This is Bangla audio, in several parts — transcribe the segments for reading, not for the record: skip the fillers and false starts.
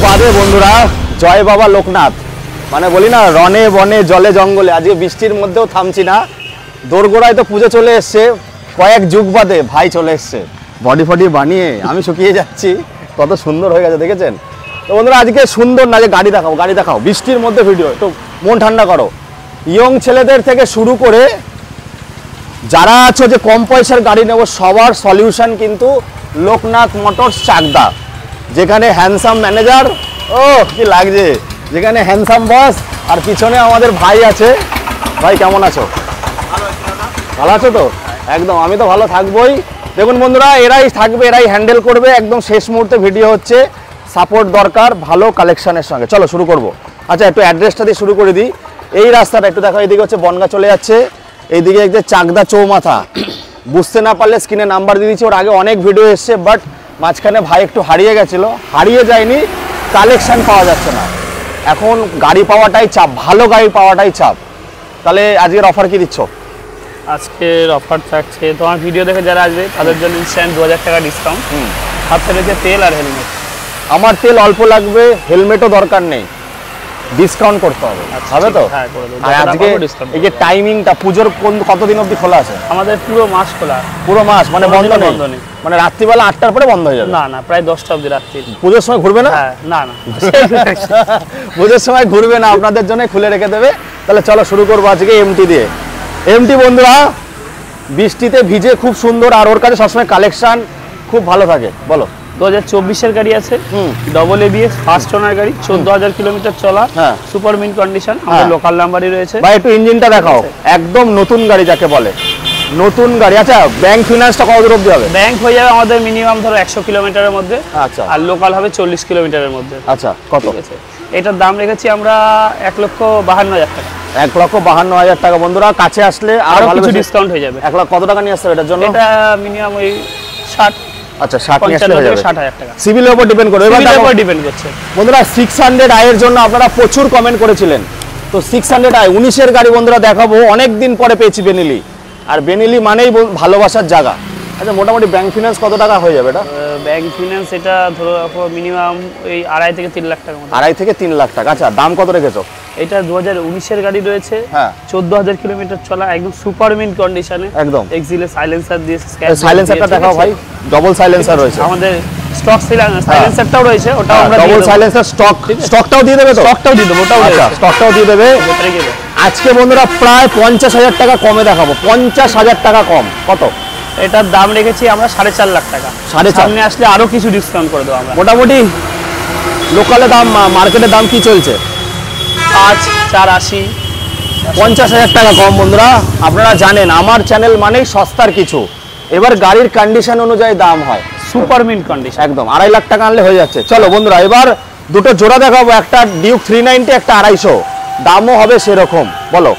বাদে বন্ধুরা জয় বাবা লোকনাথ মানে বলি না রনে বনে জলে জঙ্গলে আজকে বৃষ্টির মধ্যেও থামছি না দোরগোড়ায় তো পুজো চলে এসছে কয়েক যুগ বাদে ভাই চলে এসছে বডি ফডি বানিয়ে আমি শুকিয়ে যাচ্ছি কত সুন্দর হয়ে গেছে দেখেছেন তো বন্ধুরা আজকে সুন্দর না যে গাড়ি দেখাও বৃষ্টির মধ্যে ভিডিও একটু মন ঠান্ডা করো ইয়ং ছেলেদের থেকে শুরু করে যারা আছো যে কম পয়সার গাড়ি নেব সবার সলিউশন কিন্তু লোকনাথ মোটরস চাকদা যেখানে হ্যান্ডসাম ম্যানেজার ও কি লাগছে যেখানে হ্যান্ডসাম বস আর পিছনে আমাদের ভাই আছে ভাই কেমন আছো ভালো আছো তো একদম আমি তো ভালো থাকবোই দেখুন বন্ধুরা এরাই থাকবে এরাই হ্যান্ডেল করবে একদম শেষ মুহূর্তে ভিডিও হচ্ছে সাপোর্ট দরকার ভালো কালেকশনের সঙ্গে চলো শুরু করব আচ্ছা একটু অ্যাড্রেসটা দিয়ে শুরু করে দিই এই রাস্তাটা একটু দেখো এইদিকে হচ্ছে বনগা চলে যাচ্ছে এইদিকে একদম চাকদা চৌমাথা বুঝতে না পারলে স্ক্রিনে নাম্বার দিয়ে দিচ্ছি ওর আগে অনেক ভিডিও এসছে বাট মাঝখানে ভাই একটু হারিয়ে গেছিলো হারিয়ে যায়নি কালেকশন পাওয়া যাচ্ছে না এখন গাড়ি পাওয়াটাই চাপ ভালো গাড়ি পাওয়াটাই চাপ তাহলে আজকের অফার কি দিচ্ছ আজকের অফার থাকছে তোমার ভিডিও দেখে যারা আসবে তাদের জন্য ইনস্ট্যান্ট 2000 টাকা ডিসকাউন্ট সাথে রয়েছে তেল আর হেলমেট আমার তেল অল্প লাগবে হেলমেটও দরকার নেই ডিসকাউন্ট করতে হবে হবে তো হ্যাঁ করে দেব আর আজকে এই যে টাইমিংটা পূজোর কতদিন অবধি খোলা আছে আমাদের পুরো মাস খোলা পুরো মাস মানে বন্ধ নেই মানে রাত্রিবেলা 8টার পরে বন্ধ হয়ে যাবে না প্রায় 10টা অবধি রাত্রি পূজোর সময় ঘুরবে না হ্যাঁ না পূজোর সময় ঘুরবে না আপনাদের জন্য খুলে রেখে দেবে তাহলে চলো শুরু করবো আজকে এমটি দিয়ে এমটি বন্ধুরা বৃষ্টিতে ভিজে খুব সুন্দর আর ওর কাছে সবসময় কালেকশন খুব ভালো থাকে বলো 2024 গাড়ি আছে ডবল এবিএস ফার্স্ট ওনার গাড়ি 14000 কিলোমিটার চলা সুপার মিন কন্ডিশন আমাদের লোকাল নাম্বারই রয়েছে ভাই একটু ইঞ্জিনটা দেখাও একদম নতুন গাড়ি যাকে বলে নতুন গাড়ি আচ্ছা ব্যাংক ফিনান্সটা কত দূর অবধি হবে ব্যাংক হয়ে যাবে আমাদের মিনিমাম ধরো 100 কিলোমিটারের মধ্যে আচ্ছা আর লোকাল হবে 40 কিলোমিটারের মধ্যে আচ্ছা কত আছে এটার দাম রেখেছি আমরা 1,52,000 টাকা 1,52,000 টাকা বন্ধুরা কাছে আসলে আরো কিছু ডিসকাউন্ট হয়ে যাবে 1 লাখ কত টাকা নিয়ে আসছে এটার জন্য এটা মিনিমাম ওই 60 আচ্ছা 60 নিয়ে আসলে হয়ে যাবে 60,000 টাকা সিভিলের উপর ডিপেন্ড করে সিভিলের উপর ডিপেন্ড করছে বন্ধুরা 600 আই এর জন্য আপনারা প্রচুর কমেন্ট করেছিলেন তো 600 আই 19 এর গাড়ি বন্ধুরা দেখাবো অনেক দিন পরে পেয়েছি বেনিলি আর বেনিলি মানেই ভালোবাসার জায়গা আচ্ছা মোটামুটি ব্যাংক ফিনান্স কত টাকা হয়ে যাবে এটা ব্যাংক ফিনান্স এটা ধরো মিনিমাম এই 2.5 থেকে 3 লাখ টাকা মতো 2.5 থেকে 3 লাখ টাকা আচ্ছা দাম কত রেখেছো এটা 2019 এর গাড়ি রয়েছে হ্যাঁ 14000 কিলোমিটার চলা একদম সুপার মিন কন্ডিশনে একদম এক্সিলে সাইলেন্সার দিয়ে সাইলেন্সারটা দেখাও ভাই ডবল সাইলেন্সার রয়েছে আমাদের স্টক সাইলেন্সারটাও রয়েছে ওটাও আমরা ডবল সাইলেন্সার স্টকটাও দিয়ে দেবে তো স্টকটাও দিয়ে দেব ওটাও আচ্ছা স্টকটাও দিয়ে দেবে আজকে বন্ধুরা প্রায় 50,000 টাকা কমে দেখাবো 50,000 টাকা কম কত এটার দাম রেখেছি আমরা 4.5 লাখ টাকা সামনে আসলে আরো কিছু ডিসকাউন্ট করে দেবো আমরা মোটামুটি লোকালে দাম মার্কেটের দাম কি চলছে 480 50,000 টাকা কম বন্ধুরা আপনারা জানেন আমার চ্যানেল মানেই সস্তার কিছু এবার গাড়ির কন্ডিশন অনুযায়ী দাম হয় সুপার মিন্ট কন্ডিশন একদম 2.5 লাখ টাকা আনলে হয়ে যাচ্ছে চলো বন্ধুরা এবার দুটো জোড়া দেখাবো একটা ডিউক 390 একটা 250 দামও হবে সেরকম বলো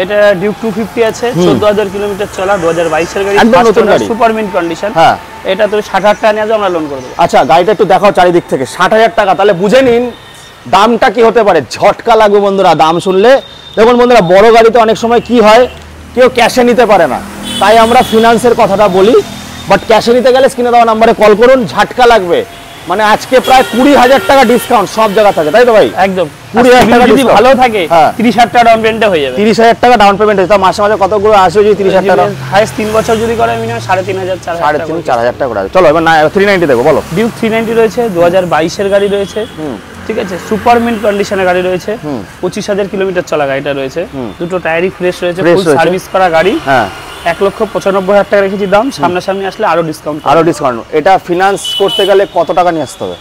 এটা ডিউক 250 আছে 14000 কিলোমিটার চলা 2022 এর গাড়ি একদম নতুন গাড়ি সুপার মিন্ট কন্ডিশন হ্যাঁ এটা তো 60,000 টাকা নিয়ে আমরা লোন করে দেব আচ্ছা গাড়িটা একটু দেখাও চারিদিক থেকে 60,000 টাকা তাহলে বুঝে নিন দামটা কি হতে পারে ঝটকা লাগবে বন্ধুরা দাম শুনলে দেখুন বন্ধুরা বড় গাড়িতে অনেক সময় কি হয় কেউ ক্যাশে নিতে পারে না তাই আমরা ফিনান্সের কথাটা বলি বাট ক্যাশে নিতে গেলে স্ক্রিনে দেওয়া নাম্বারে কল করুন ঝটকা লাগবে মানে আজকে প্রায় 20,000 টাকা ডিসকাউন্ট সব জায়গা থাকে তাই তো ভাই একদম 20,000 টাকা যদি ভালো থাকে 30,000 টাকা ডাউন পেমেন্টে হয়ে যাবে 30,000 টাকা ডাউন পেমেন্ট হয়ে মাসে মাসে কতগুলো আসবে যদি 30,000 টাকা হাইস্ট 3 বছর যদি করে মিনিমাম 3,500 4,500 টাকা করে চলো এবার 390 দেখো বলো ডিউক 390 রয়েছে 2022 এর গাড়ি রয়েছে ঠিক আছে সুপার মিন্ট কন্ডিশনের গাড়ি রয়েছে 25,000 কিলোমিটার চলা গাড়িটা রয়েছে দুটো টায়ারই ফ্রেশ রয়েছে ফুল সার্ভিস করা গাড়ি হ্যাঁ 1,95,000 টাকা রেখেছি দাম সামনাসামনি আসলে আরো ডিসকাউন্ট এটা ফিনান্স করতে গেলে কত টাকা নিয়ে আসতে হবে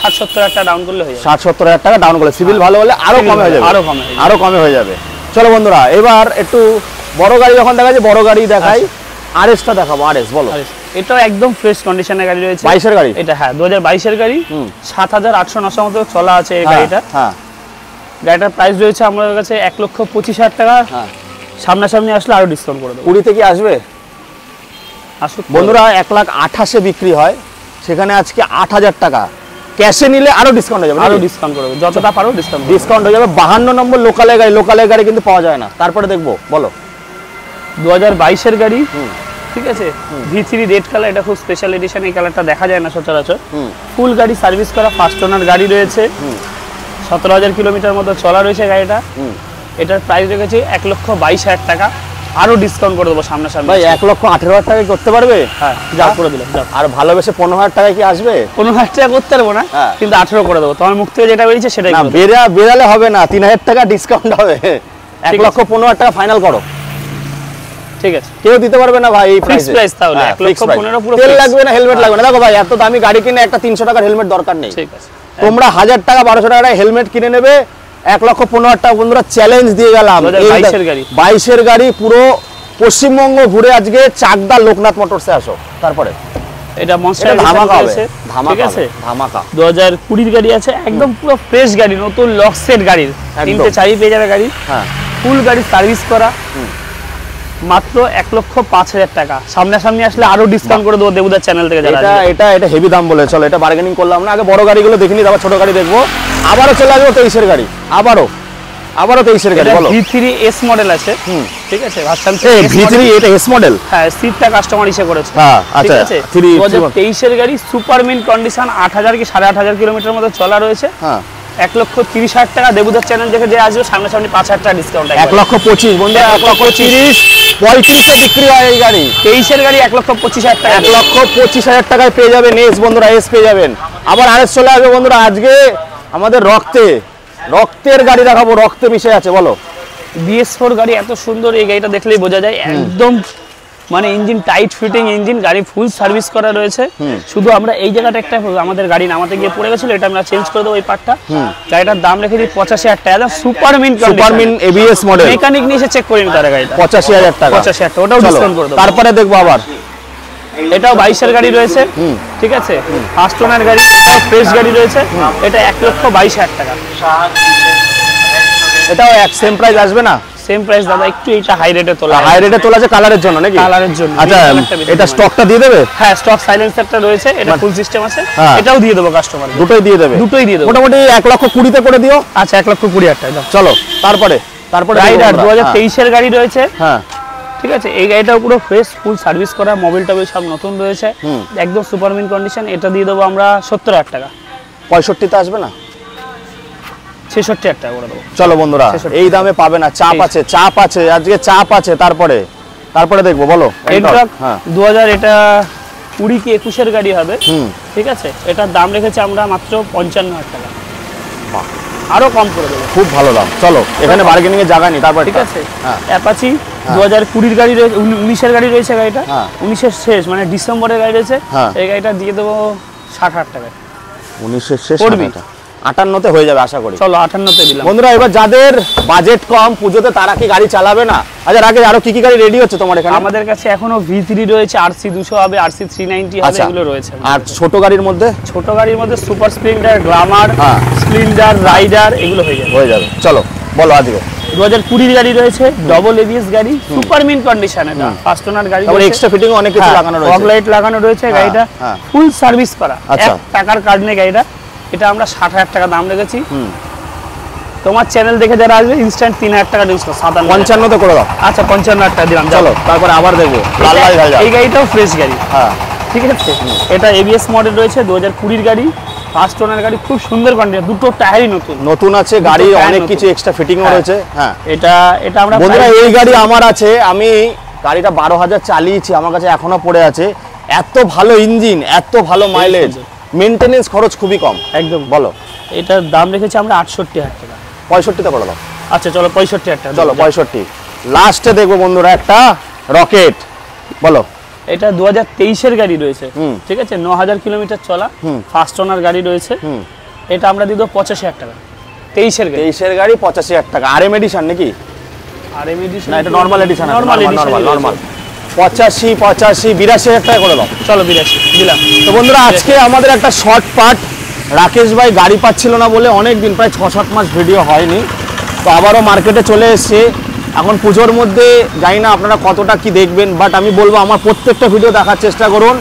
60-70,000 টাকা ডাউন করলে হয়ে যাবে 60-70,000 টাকা ডাউন করলে সিভিল ভালো হলে আরো কমে হয়ে যাবে আরো কমে হয়ে যাবে চলো বন্ধুরা এবার একটু বড় গাড়ি যখন দেখা যায় বড় গাড়ি দেখাই আরএসটা দেখাবো আরএস বলো এটাও একদম ফ্রেশ কন্ডিশনের গাড়ি রয়েছে 22 এর গাড়ি এটা হ্যাঁ 2022 এর গাড়ি 7,890 মতো চলা আছে এই গাড়িটা হ্যাঁ গাড়িটার প্রাইস রয়েছে আমাদের কাছে 1,25,000 টাকা হ্যাঁ সামনাসামনি আসলে আরো ডিসকাউন্ট করে দেব 20 থেকে আসবে আসুক বন্ধুরা 1,28,000 বিক্রি হয় সেখানে আজকে 8,000 টাকা ক্যাশে নিলে আরো ডিসকাউন্ট হয়ে যাবে আরো ডিসকাউন্ট করবে যতটা পারো ডিসকাউন্ট হয়ে যাবে 52 নম্বর লোকালের গাড়ি কিন্তু পাওয়া যায় না তারপরে দেখবো বলো 2022 এর গাড়ি ঠিক আছে V3 রেড কালার, এটা খুব স্পেশাল এডিশন, এই কালারটা দেখা যায় না সচরাচর। ফুল গাড়ি সার্ভিস করা ফার্স্ট ওনার গাড়ি রয়েছে, 17,000 কিলোমিটার মতো চলা রয়েছে গাড়িটা। এটার প্রাইস রেখেছি 1,22,000 টাকা, আরো ডিসকাউন্ট করে দেবো সামনাসামনি। ভাই 1,18,000 টাকায় করতে পারবে? হ্যাঁ যা করে দিলাম। আর ভালোবেসে 15,000 টাকায় কি আসবে? 15,000 টাকা করতে পারবো না, কিন্তু 18 করে দেবো। তোমার মুখ থেকে যেটা বেরিয়েছে সেটাই না, বেরালে হবে না, 3,000 টাকা ডিসকাউন্ট হবে। 1,15,000 টাকা ফাইনাল করো। ঠিক আছে, কেউ দিতে পারবে না ভাই এই ফিক্স প্রাইস। তাহলে 1,15,000 পুরো তেল লাগবে না, হেলমেট লাগবে না। দেখো ভাই, এত দামি গাড়ি কিনে একটা 300 টাকার হেলমেট দরকার নেই। ঠিক আছে, তোমরা 1000 টাকা 1200 টাকার হেলমেট কিনে নেবে, 1,15,000 টাকা বন্ধুরা চ্যালেঞ্জ দিয়ে গেলাম। 2022 এর গাড়ি, 22 এর গাড়ি, পুরো পশ্চিমবঙ্গ ঘুরে আজকে চাকদা লোকনাথ মোটরসে আসো। তারপরে এটা মনস্টার ধামাকা হবে, ঠিক আছে ধামাকা। 2020 এর গাড়ি আছে, একদম পুরো ফ্রেশ গাড়ি, নতুন লক সেট গাড়ির, তিনটে চাবি পেয়ে যাবে গাড়ি। হ্যাঁ, ফুল গাড়ি সার্ভিস করা, মাত্র 1,05,000 টাকা। সামনাসামনি আসলে আরো ডিসকাউন্ট করে দেবো দেবুদার চ্যানেল থেকে। যারা এটা হেভি দাম বলে, চলো এটা বার্গেনিং করলাম না, আগে বড় গাড়িগুলো দেখিনি, তারপর ছোট গাড়ি দেখবো। আবারও চলে আসবো 23 এর গাড়ি, আবারও 23 এর গাড়ি। বলো, V3 S মডেল আছে, ঠিক আছে ভার্সন V3, এটা S মডেল। হ্যাঁ, সিটটা কাস্টমার ইসে করেছে। হ্যাঁ, ঠিক আচ্ছা, আছে 2023 এর গাড়ি, সুপার মিন্ট কন্ডিশন, 8,000 কি 8,500 কিলোমিটার মতো চলা রয়েছে। হ্যাঁ, 1,30,000 টাকা। দেবুদার চ্যানেল থেকে যে আসবে সামনাসামনি 5,000 টাকা ডিসকাউন্ট। 1,25,000 বন্ধুরা, 1,30,000 35 এ বিক্রি হয় এই গাড়ি। 23 এর গাড়ি 1,25,000 টাকা, 1,25,000 টাকায় পেয়ে যাবেন এস বন্ধুরা, এস পেয়ে যাবেন। আবার আরেস চলে আসবে বন্ধুরা, আজকে আমাদের রক্তের গাড়ি দেখাবো, রক্তে মিশে আছে। বলো, BS4 গাড়ি এত সুন্দর, এই গাড়িটা দেখলেই বোঝা যায়। একদম মানে ইঞ্জিন টাইট ফিটিং ইঞ্জিন, গাড়ি ফুল সার্ভিস করা রয়েছে। শুধু আমরা এই জায়গাটা একটা আমাদের গাড়ি নামাতে গিয়ে পড়ে গেছিল, এটা আমরা চেঞ্জ করে দেবো এই পার্টটা। গাড়িটার দাম রেখে দিই 85,000 টাকা। Super mint ABS model, mechanic নিয়ে এসে চেক করে নিতে পারে গাড়িটা। 85,000 টাকা, 85,000 টাকা, ওটাও ডিসকাউন্ট করে দেবো। তারপরে দেখবো আবার এটাও 22 এর গাড়ি রয়েছে, ঠিক আছে ফার্স্ট ওনার গাড়ি, এটাও ফ্রেশ গাড়ি রয়েছে। এটা 1,22,000 টাকা। এটাও এক সেম প্রাইস আসবে না? সেম প্রাইস দাদা, একটু এটা হাই রেটে তোলা। হাই রেটে তোলা আছে কালারের জন্য নাকি? কালারের জন্য। আচ্ছা, এটা স্টকটা দিয়ে দেবে? হ্যাঁ, স্টক সাইলেন্সারটা রয়েছে, এটা ফুল সিস্টেম আছে, এটাও দিয়ে দেবো কাস্টমার। দুটোই দিয়ে দেবে? দুটোই দিয়ে দেবো। মোটামুটি 1,20,000 করে দিও। আচ্ছা, 1,20,000 টাকা। চলো, তারপরে রাইডার 2023 এর গাড়ি রয়েছে। হ্যাঁ, ঠিক আছে, এই গাড়িটাও পুরো ফ্রেশ, ফুল সার্ভিস করা, মোবিল টোবিল সব নতুন রয়েছে, একদম সুপার মিন্ট কন্ডিশন। এটা দিয়ে দেবো আমরা 70,000 টাকা। 65 তে আসবে না? 66,000 টাকা করে দেবো। চলো বন্ধুরা, এই দামে পাবে না, চাপ আছে আজকে, চাপ আছে। তারপরে দেখবো, বলো। এটা 2000, এটা 20 কি 21 এর গাড়ি হবে, ঠিক আছে। এটার দাম রেখেছি আমরা মাত্র 55,000 টাকা, আরো কম করে দেবো। খুব ভালো দাম। চলো, এখানে বার্গেনিং এর জায়গা নেই। তারপর ঠিক আছে, অ্যাপাচি 2020 গাড়ি রয়েছে, 19 এর গাড়ি রয়েছে গাড়িটা, 19 এর শেষ মানে ডিসেম্বরের গাড়ি রয়েছে। এই গাড়িটা দিয়ে দেবো 60,000 টাকা। 19 এর শেষ, 58 হয়ে যাবে আশা করি। চলো 58 দিলাম। বন্ধুরা, এবার যাদের বাজেট কম, পুজোতে তারা কি গাড়ি চালাবে না? আচ্ছা, আগে আরো কি গাড়ি রেডি হচ্ছে তোমার এখানে? আমাদের কাছে এখনো V3 রয়েছে, RC 200 হবে, RC 390 হবে, এগুলো রয়েছে। আর ছোট গাড়ির মধ্যে? ছোট গাড়ির মধ্যে Super Splendor, Glamour, Splendor, Raider, এগুলো হয়ে যাবে। চলো, বলো আজকে। 2020 গাড়ি রয়েছে, ডবল ABS গাড়ি, সুপার মিন্ট কন্ডিশন, এটা ফার্স্ট ওনার গাড়ি। তারপরে এক্সট্রা ফিটিং অনেক কিছু লাগানো রয়েছে, ফগ লাইট লাগানো রয়েছে, গাড়িটা ফুল সার্ভিস করা, 1 টাকার কার্ড নেই গাড়িটা। এটা আমরা 60,000 টাকা দাম রেখেছি। তোমার চ্যানেল দেখে যারা আসবে ইনস্ট্যান্ট 3,000 টাকা ডিসকাউন্ট, 55 তে করে দাও। আচ্ছা, 55,000 টাকা দিলাম। চলো, তারপরে আবার দেখবো এই গাড়িটাও ফ্রেশ গাড়ি। ঠিক আছে, এটা ABS মডেল রয়েছে, 2020 গাড়ি, ফার্স্ট ওনার গাড়ি, খুব সুন্দর কন্ডিশন, দুটো টায়ারই নতুন আছে, গাড়ি অনেক কিছু এক্সট্রা ফিটিং রয়েছে। হ্যাঁ, এটা আমরা বন্ধুরা, এই গাড়ি আমার আছে, আমি গাড়িটা 12,000 চালিয়েছি, আমার কাছে এখনো পড়ে আছে। এত ভালো ইঞ্জিন, এত ভালো মাইলেজ, মেইনটেনেন্স খরচ খুবই কম একদম। বলো, এটার দাম রেখেছি আমরা 68,000 টাকা। 65 তে করে দাও। আচ্ছা, চলো 65,000 টাকা। চলো 65। লাস্টে দেখবো বন্ধুরা একটা রকেট। বলো, এটা 2023 এর গাড়ি রয়েছে, ঠিক আছে, 9,000 কিলোমিটার চলা, ফার্স্ট ওনার গাড়ি রয়েছে। এটা আমরা দিয়ে দেবো 85,000 টাকা। 23 এর গাড়ি 85,000 টাকা। RM এডিশন নাকি? RM এডিশন না, এটা নরমাল এডিশন। নরমাল 85, 82,000 টাকা করে দাও। চলো 82 দিলাম। তো বন্ধুরা, আজকে আমাদের একটা শর্ট পার্ট, রাকেশ ভাই গাড়ি পাচ্ছিল না বলে অনেক দিন, প্রায় 6-7 মাস ভিডিও হয়নি, তো আবারও মার্কেটে চলে এসছে। এখন পুজোর মধ্যে জানি না আপনারা কতটা কি দেখবেন, বাট আমি বলবো আমার প্রত্যেকটা ভিডিও দেখার চেষ্টা করুন।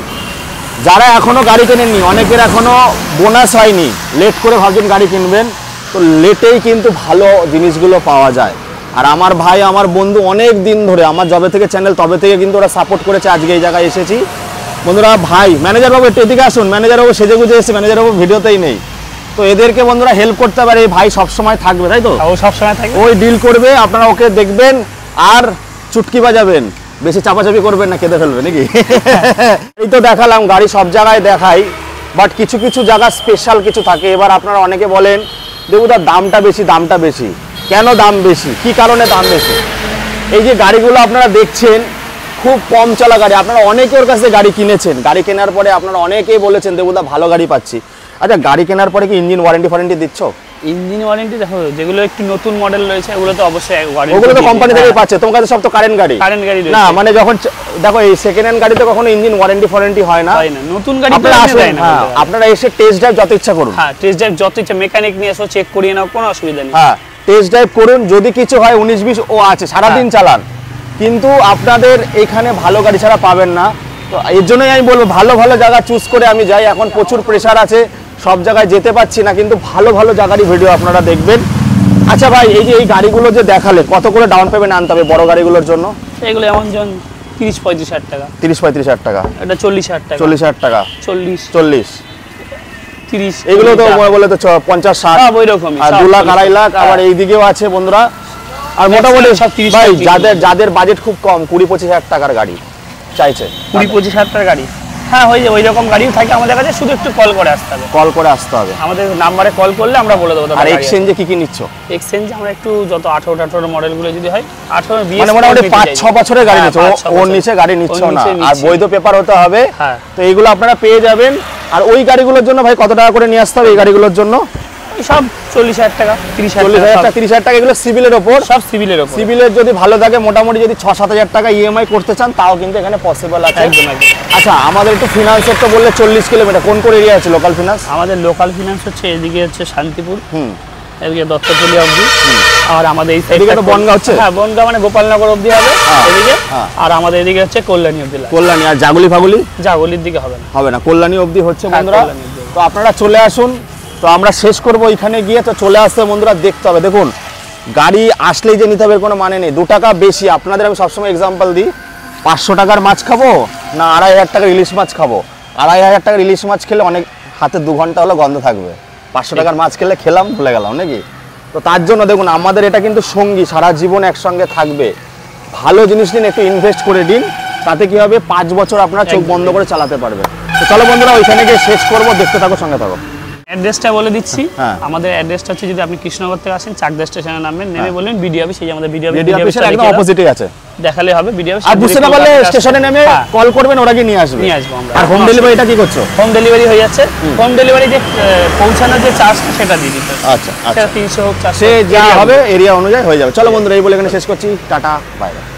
যারা এখনো গাড়ি কেনেননি, অনেকের এখনো বোনাস হয়নি, লেট করে ভাবছেন গাড়ি কিনবেন, তো লেটেই কিন্তু ভালো জিনিসগুলো পাওয়া যায়। আর আমার ভাই আমার বন্ধু অনেক দিন ধরে, আমার যবে থেকে চ্যানেল তবে থেকে কিন্তু ওরা সাপোর্ট করেছে, আজকে এই জায়গায় এসেছি বন্ধুরা। ভাই ম্যানেজার বাবু একটু এদিকে আসুন, ম্যানেজার বাবু সেজে গুজে এসে, ম্যানেজার বাবু ভিডিওতেই নেই, তো এদেরকে বন্ধুরা হেল্প করতে পারে, এই ভাই সবসময় থাকবে তাই তো? ও সবসময় থাকবে, ওই ডিল করবে, আপনারা ওকে দেখবেন আর চুটকি বাজাবেন, বেশি চাপাচাপি করবেন না, কেঁদে ফেলবে নাকি? এই তো দেখালাম গাড়ি, সব জায়গায় দেখাই, বাট কিছু কিছু জায়গা স্পেশাল কিছু থাকে। এবার আপনারা অনেকে বলেন দেবুদার দামটা বেশি, দামটা বেশি কেন? দাম বেশি কি কারণে দাম বেশি? এই যে গাড়িগুলো আপনারা দেখছেন খুব কম চলা গাড়ি, আপনারা অনেকে ওর কাছে গাড়ি কিনেছেন, গাড়ি কেনার পরে আপনারা অনেকেই বলেছেন দেবুদা ভালো গাড়ি পাচ্ছি। আচ্ছা গাড়ি কেনার পরে কি ইঞ্জিন ওয়ারেন্টি দিচ্ছ? ইঞ্জিন ওয়ারেন্টি দেখো, যেগুলো একটু নতুন মডেল রয়েছে ওগুলো তো অবশ্যই ওয়ারেন্টি, ওগুলো তো কোম্পানি থেকেই পাচ্ছে, তোমার কাছে সব তো কারেন্ট গাড়ি না, মানে যখন দেখো এই সেকেন্ড হ্যান্ড গাড়িতে কখনো ইঞ্জিন ওয়ারেন্টি হয় না, নতুন গাড়ি আপনারা এসে টেস্ট ড্রাইভ যত ইচ্ছা করুন, হ্যাঁ টেস্ট ড্রাইভ যত ইচ্ছা মেকানিক নিয়ে এসো, চেক করিয়ে নাও, কোনো অসুবিধা নেই, হ্যাঁ টেস্ট ড্রাইভ করুন, যদি কিছু হয় 19-20 ও আছে, সারাদিন চালান, কিন্তু আপনাদের এখানে ভালো গাড়ি ছাড়া পাবেন না। তো এর জন্যই আমি বলবো ভালো ভালো জায়গা চুজ করে আমি যাই, এখন প্রচুর প্রেশার আছে, সব জায়গায় যেতে পারছি না, কিন্তু ভালো ভালো জায়গারই ভিডিও আপনারা দেখবেন। আচ্ছা ভাই এই যে এই গাড়িগুলো যে দেখালে, কত করে ডাউন পেমেন্ট আনতে হবে বড় গাড়িগুলোর জন্য? এগুলো এমন যেমন 30-35 হাজার টাকা, 30-35 হাজার টাকা, এটা 40 হাজার টাকা, 40 হাজার টাকা, 40-30 এগুলো তো বলে তো 50-60 ওই রকমই, আর 2 লাখ 2.5 লাখ, আবার এই দিকেও আছে বন্ধুরা। আর মোটামুটি সব 30 ভাই যাদের বাজেট খুব কম, 20-25 হাজার টাকার গাড়ি চাইছে, 20-25 হাজার টাকার গাড়ি, হ্যাঁ হয়ে যাবে, ওই রকম গাড়িও থাকে আমাদের কাছে, শুধু একটু কল করে আসতে হবে, আমাদের নাম্বারে কল করলে আমরা বলে দেবো। আর এক্সচেঞ্জে কি নিচ্ছ? এক্সচেঞ্জ আমরা একটু যত 18 মডেলগুলো যদি হয়, 18 20 মানে মোটামুটি 5-6 বছরের গাড়ি নিচ্ছ, ওর নিচে গাড়ি নিচ্ছ না, আর বৈধ পেপার হতে হবে, তো এইগুলো আপনারা পেয়ে যাবেন। আর ওই গাড়িগুলোর জন্য ভাই কত টাকা করে নিয়ে আসতে হবে? এই গাড়িগুলোর জন্য সব 40 হাজার টাকা, 30 হাজার টাকা, এগুলো সিভিলের ওপর, সব সিভিলের ওপর, সিভিলের যদি ভালো থাকে মোটামুটি যদি 6-7 হাজার টাকা ইএমআই করতে চান তাও কিন্তু এখানে পসিবল আছে। আচ্ছা আমাদের একটু ফিনান্সের তো বললে 40 কিলোমিটার, কোন কোন এরিয়া আছে লোকাল ফিনান্স? আমাদের লোকাল ফিনান্স হচ্ছে এদিকে হচ্ছে শান্তিপুর, এদিকে দত্তপল্লী অবধি, আর আমাদের এই সাইডে তো বনগাঁ হচ্ছে, হ্যাঁ বনগাঁ মানে গোপালনগর অবধি হবে এদিকে, আর আমাদের এদিকে হচ্ছে কল্যাণী অবধি, কল্যাণী। আর জাগুলির দিকে হবে না, কল্যাণী অবধি হচ্ছে বন্ধুরা। তো আপনারা চলে আসুন, তো আমরা শেষ করব ওইখানে গিয়ে, তো চলে আসতে বন্ধুরা দেখতে হবে। দেখুন গাড়ি আসলেই যে নিতে হবে কোনো মানে নেই, 2 টাকা বেশি, আপনাদের আমি সবসময় এক্সাম্পল দিই, 500 টাকার মাছ খাবো না 2,500 টাকার ইলিশ মাছ খাবো? 2,500 টাকার ইলিশ মাছ খেলে অনেক হাতে 2 ঘন্টা হলো গন্ধ থাকবে, 500 টাকার মাছ খেলে খেলাম ভুলে গেলাম নাকি? তো তার জন্য দেখুন আমাদের এটা কিন্তু সঙ্গী, সারা জীবন একসঙ্গে থাকবে, ভালো জিনিস নিন, একটু ইনভেস্ট করে দিন, তাতে কি হবে 5 বছর আপনারা চোখ বন্ধ করে চালাতে পারবেন। তো চলো বন্ধুরা ওইখানে গিয়ে শেষ করবো, দেখতে থাকো, সঙ্গে থাকো। অ্যাড্রেসটা বলে দিচ্ছি, আমাদের অ্যাড্রেসটা হচ্ছে, যদি আপনি কৃষ্ণনগর থেকে আসেন চাকদা স্টেশনে নামবেন, নেমে বলবেন বিডি অফিস, এই আমাদের বিডি অফিসের একদম অপোজিটেই আছে, দেখালে হবে বিডি অফিস। আর বুঝতে না পারলে স্টেশনে নেমে কল করবেন, ওরা গিয়ে নিয়ে আসবো আমরা। আর হোম ডেলিভারিটা কি করছো? হোম ডেলিভারি হয়ে যাচ্ছে, হোম ডেলিভারি যে পৌঁছানোর যে চার্জটা সেটা দিয়ে দিতে। আচ্ছা, 300 হোক 400 সে যা হবে এরিয়া অনুযায়ী হয়ে যাবে। চলো বন্ধুরা এই বলে এখানে শেষ করছি, টাটা বাই বাই।